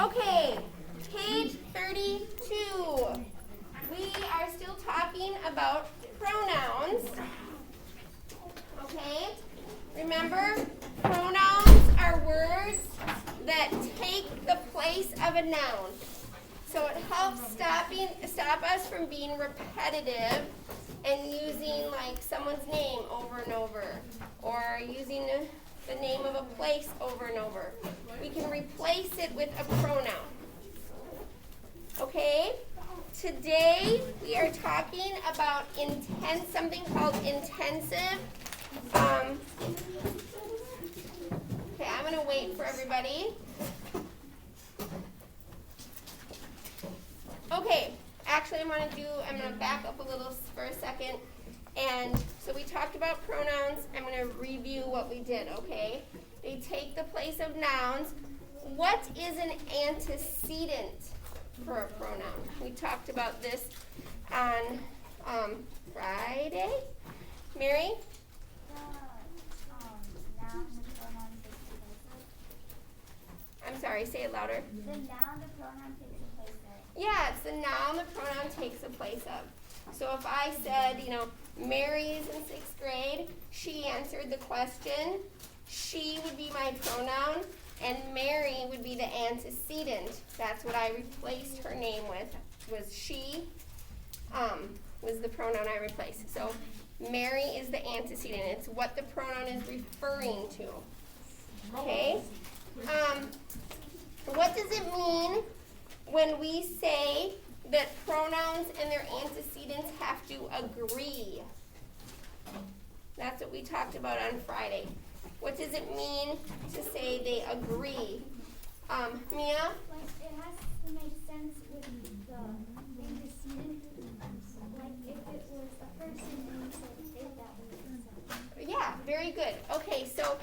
Okay, page 32. We are still talking about pronouns. Okay, remember, pronouns are words that take the place of a noun. So it helps stop us from being repetitive and using like someone's name over and over, or using the name of a place over and over. We can replace it with a pronoun. Okay? Today we are talking about something called intensive. Okay, I'm going to wait for everybody. Okay, actually I'm going to back up a little for a second. And so we talked about pronouns. I'm going to review what we did, okay? They take the place of nouns. What is an antecedent for a pronoun? We talked about this on Friday. Mary? I'm sorry, say it louder. The noun the pronoun takes the place of. Yeah, it's the noun the pronoun takes the place of. So if I said, Mary's in 6th grade, she answered the question, she would be my pronoun, and Mary would be the antecedent. That's what I replaced her name with, was she, was the pronoun I replaced. So Mary is the antecedent. It's what the pronoun is referring to. Okay? What does it mean when we say that pronouns and their antecedents have to agree? That's what we talked about on Friday. What does it mean to say they agree? Mia? Like, it has to make sense with the antecedent. Like, if it was a person and you said it, that would make sense. Yeah, very good. Okay, so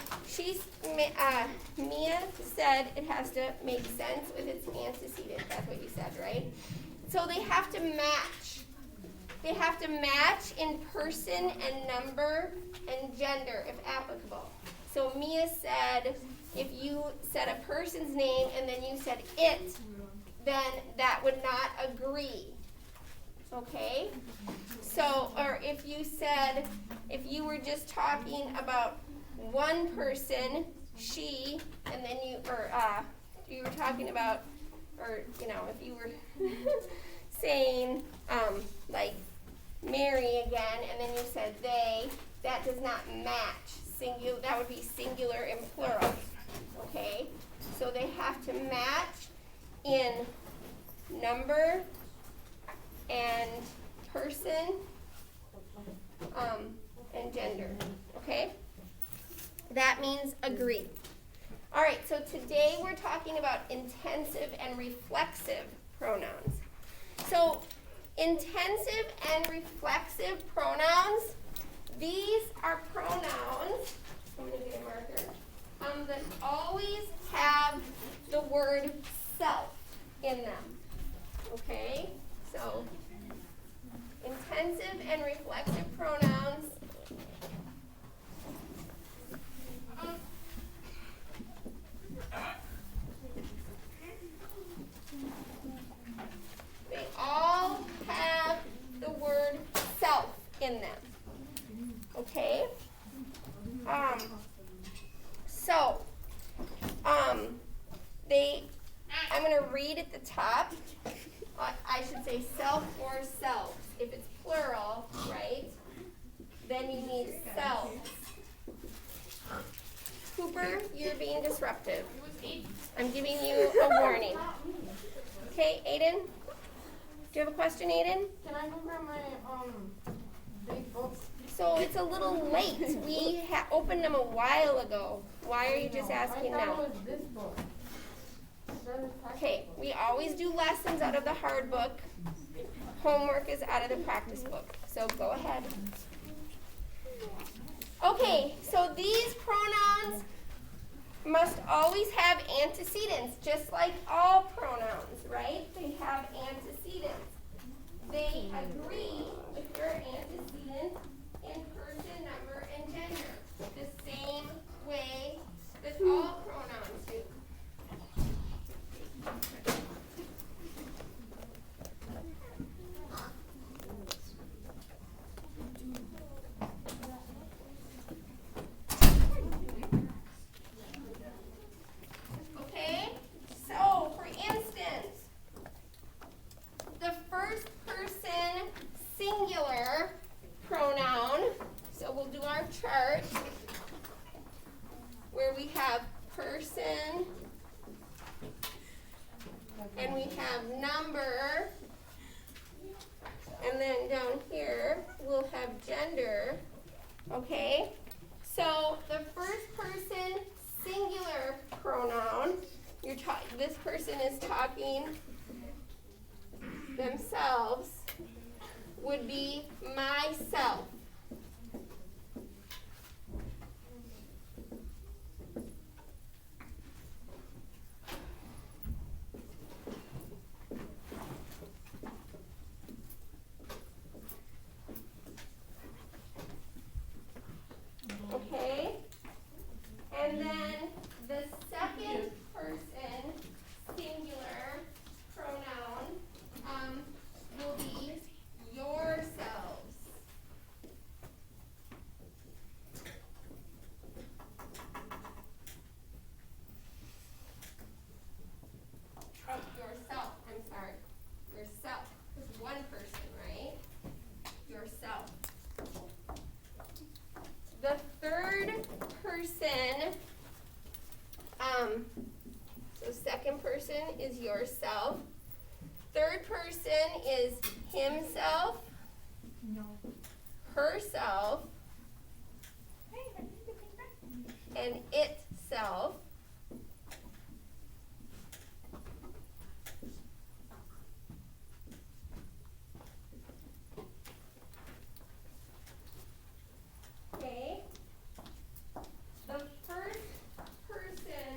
Mia said it has to make sense with its antecedent. That's what you said, right? So they have to match. They have to match in person and number and gender, if applicable. So Mia said, if you said a person's name and then you said it, then that would not agree. Okay? So, or if you were just talking about one person, she, and then you were talking about, if you were saying, like, Mary again, and then you said they, that does not match. That would be singular and plural. Okay? So they have to match in number and person and gender. Okay? That means agree. All right, so today we're talking about intensive and reflexive pronouns. So intensive and reflexive pronouns, these are pronouns, I'm going to get a marker, that always have the word self in them. Okay? So intensive and reflexive pronouns they all have the word self in them. Okay? I'm going to read at the top. I should say self or selves. If it's plural, right, then you need selves. Cooper, you're being disruptive. I'm giving you a warning. Okay, Aiden? Do you have a question, Aiden? Can I go grab my big books? So it's a little late. We opened them a while ago. Why are you just asking I thought now? it was this book. Okay, we always do lessons out of the hard book. Homework is out of the practice book. So go ahead. Okay, so these pronouns must always have antecedents, just like all pronouns, right? They have antecedents. They agree with their antecedents in person, number, and gender, the same way that all pronouns do. have number, and then down here we'll have gender, okay? So the first person singular pronoun, this person is talking themselves, would be myself. Okay? And then the second person singular pronoun will be yourselves. Oh, yourself, I'm sorry. Yourself. It's one person, right? Yourself. The third person, so second person is yourself. Third person is himself, herself, and itself. Okay. The first person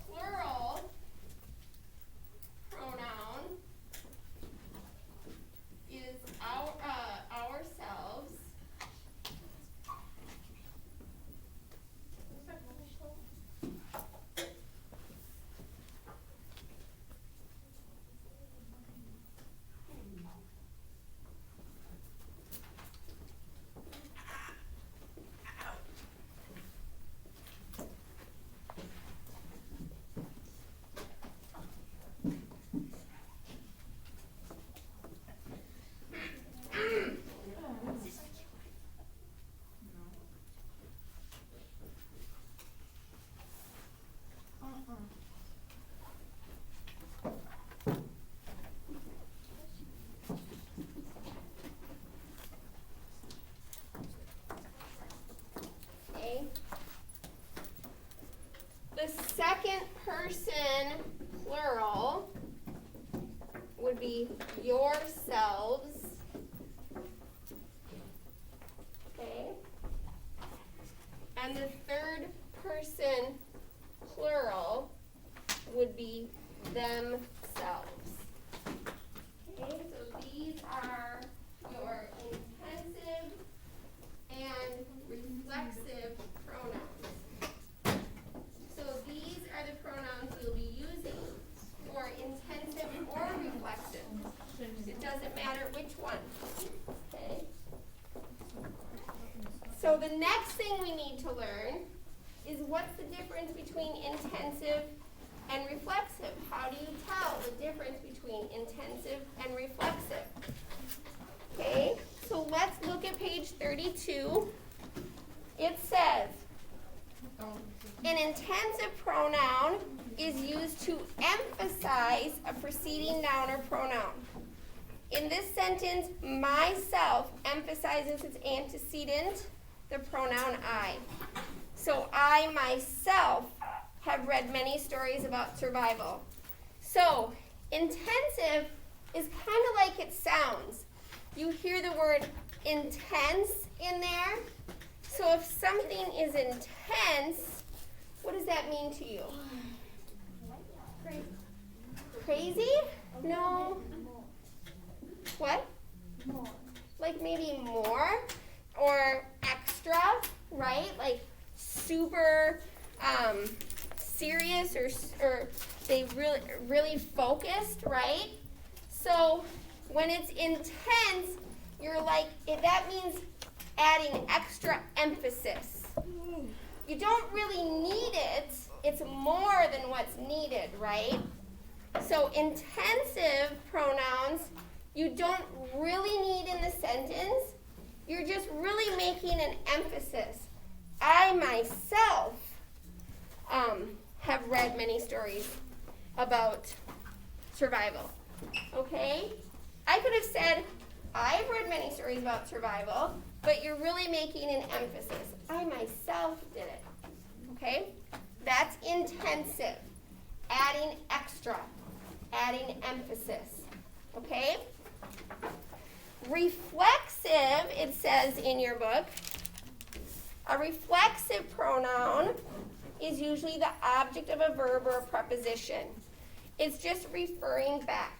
plural pronoun is ourselves. Okay. The second person plural would be yourselves. Okay. And the third person plural would be themselves. Okay, so these are your intensive and reflexive pronouns. So these are the pronouns you'll be using for intensive or reflexive. It doesn't matter which one. Okay? So the next thing we need to learn is what's the difference between intensive and reflexive? How do you tell the difference between intensive and reflexive? Okay, so let's look at page 32. It says, an intensive pronoun is used to emphasize a preceding noun or pronoun. In this sentence, myself emphasizes its antecedent, the pronoun I. So I myself have read many stories about survival. So intensive is kind of like it sounds. You hear the word intense in there. So if something is intense, what does that mean to you? Crazy. Crazy? No. What? More. Like maybe more or extra, right? Like super serious or they really focused, right? So when it's intense, you're like, that means adding extra emphasis. You don't really need it. It's more than what's needed, right? So intensive pronouns, you don't really need in the sentence. You're just really making an emphasis. I myself have read many stories about survival. Okay? I could have said, I've read many stories about survival, but you're really making an emphasis. I myself did it. Okay? That's intensive. Adding extra. Adding emphasis. Okay? Reflexive, it says in your book, a reflexive pronoun is usually the object of a verb or a preposition. It's just referring back,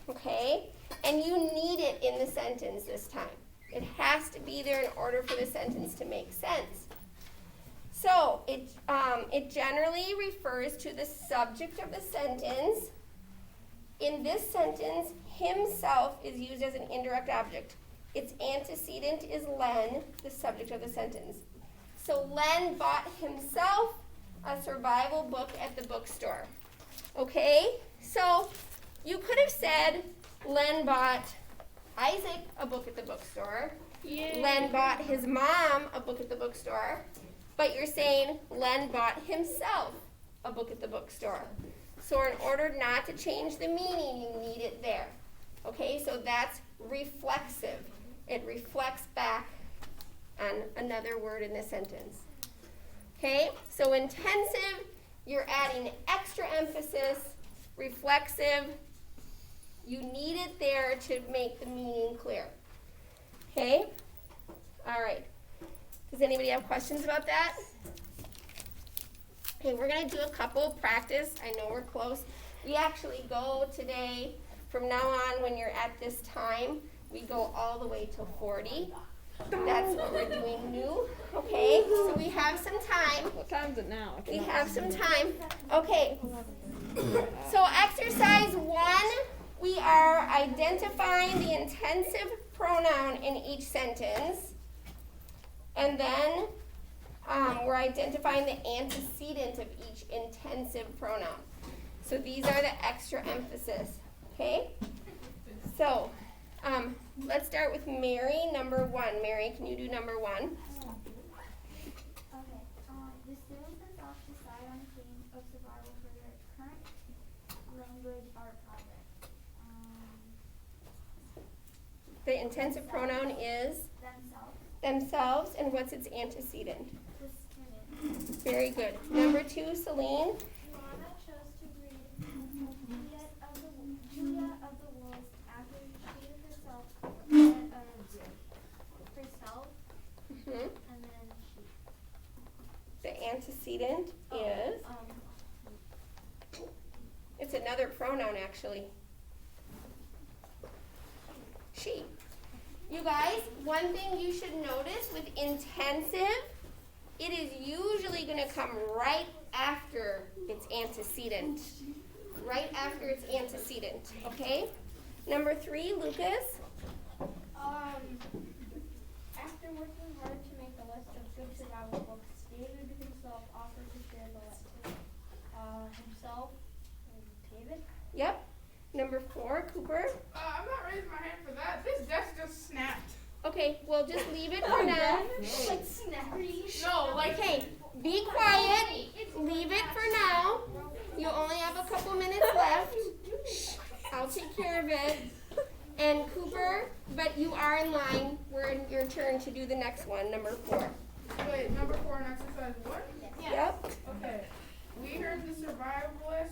okay? And you need it in the sentence this time. It has to be there in order for the sentence to make sense. So it generally refers to the subject of the sentence. In this sentence, himself is used as an indirect object. Its antecedent is Len, the subject of the sentence. So Len bought himself a survival book at the bookstore. Okay? So you could have said Len bought Isaac a book at the bookstore. Yay. Len bought his mom a book at the bookstore. But you're saying Len bought himself a book at the bookstore. So in order not to change the meaning, you need it there. Okay, so that's reflexive. It reflects back on another word in the sentence. Okay, so intensive, you're adding extra emphasis. Reflexive, you need it there to make the meaning clear. Okay, all right. Does anybody have questions about that? Okay, we're going to do a couple practice. I know we're close. We actually go today, from now on when you're at this time, we go all the way till 40. That's what we're doing new. Okay, so we have some time. What time is it now? We have some time. Okay, so exercise 1, we are identifying the intensive pronoun in each sentence. And then we're identifying the antecedent of each intensive pronoun. So these are the extra emphasis, okay? So let's start with Mary, number 1. Mary, can you do number 1? Okay. The students themselves decide on the theme of survival for their current language art project. The intensive pronoun is themselves, and what's its antecedent? The student. Very good. Number 2, Celine. Lana chose to read Julia of the Wolves after she herself and then she. The antecedent is, it's another pronoun actually. She. You guys, one thing you should notice with intensive, it is usually going to come right after its antecedent. Right after its antecedent, okay? Number 3, Lucas. After working hard to make a list of good survival books, David himself offered to share the list with himself and David. Yep. Number 4, Cooper. I'm not raising my hand for that. This desk just snapped. Okay, well just leave it for now. Like snappy. No, like Okay, be quiet. Leave it for now. You only have a couple minutes left. Shh, I'll take care of it. And Cooper, but you are in line. We're in your turn to do the next one, number 4. Wait, number 4 in exercise 1? Yep. Okay. We heard the survivalist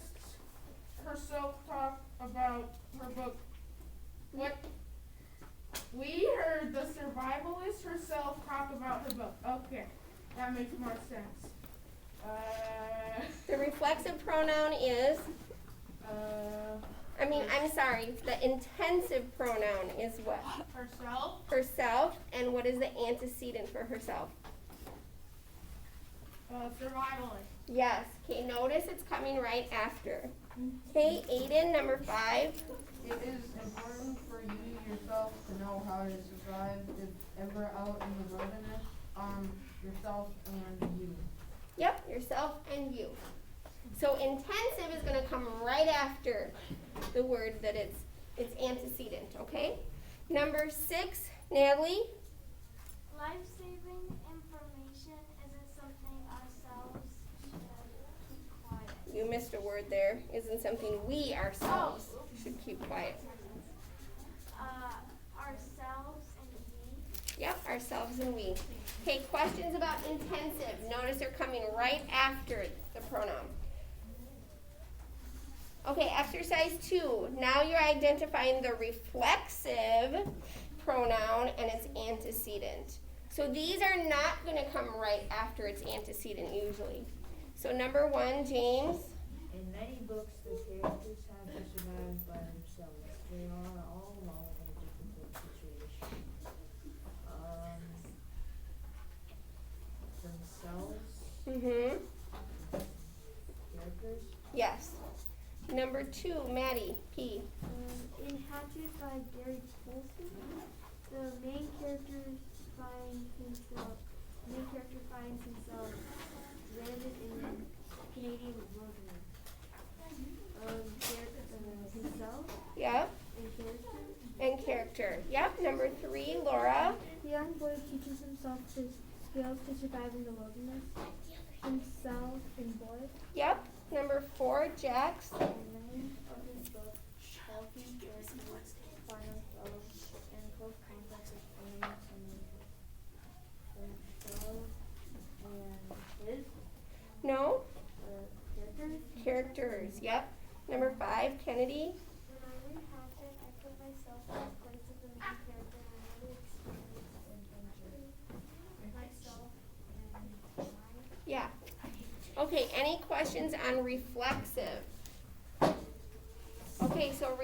herself talk about her book. What? We heard the survivalist herself talk about her book. Okay, that makes more sense. The reflexive pronoun is, I'm sorry, the intensive pronoun is what? Herself. Herself, and what is the antecedent for herself? Survivalist. Yes, okay, notice it's coming right after. Okay, Aiden, number 5. It is important for you yourself to know how to survive if ever out in the wilderness. Yourself and you. Yep, yourself and you. So intensive is going to come right after the word that it's antecedent, okay? Number 6, Natalie. Life-saving information isn't something ourselves should keep quiet. You missed a word there. Isn't something we ourselves should keep quiet. Ourselves and we. Yep, ourselves and we. Okay, questions about intensive. Notice they're coming right after the pronoun. Okay, exercise 2. Now you're identifying the reflexive pronoun and its antecedent. So these are not going to come right after its antecedent usually. So number 1, James. In many books, the characters have to survive by themselves. They are all alone in a difficult situation. Themselves, characters. Yes. Number 2, Maddie, P. In Hatchet by Gary Tolson, the main character finds himself stranded in Canadian wilderness. Himself Yep. and character. And character. Yep. Number 3, Laura. The young boy teaches himself the skills to survive in the wilderness. Himself and boy. Yep. Number 4, Jax. The name of his book, Talking Characters, Final Fellows, and Close Contact with Pronouns and himself and his No. characters. Characters. Yep. Number 5, Kennedy. When I read Hatchet, I put myself in the place of the main character and I really experience adventure. Myself and mine. Yeah. Okay, any questions on reflexive? Okay, so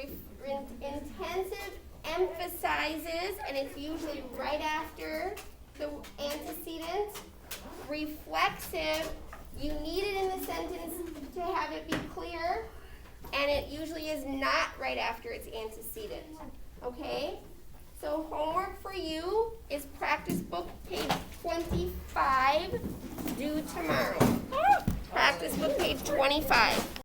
intensive emphasizes, and it's usually right after the antecedent. Reflexive, you need it in the sentence to have it be clear, and it usually is not right after its antecedent. Okay? So homework for you is practice book page 25, due tomorrow. Practice book page 25.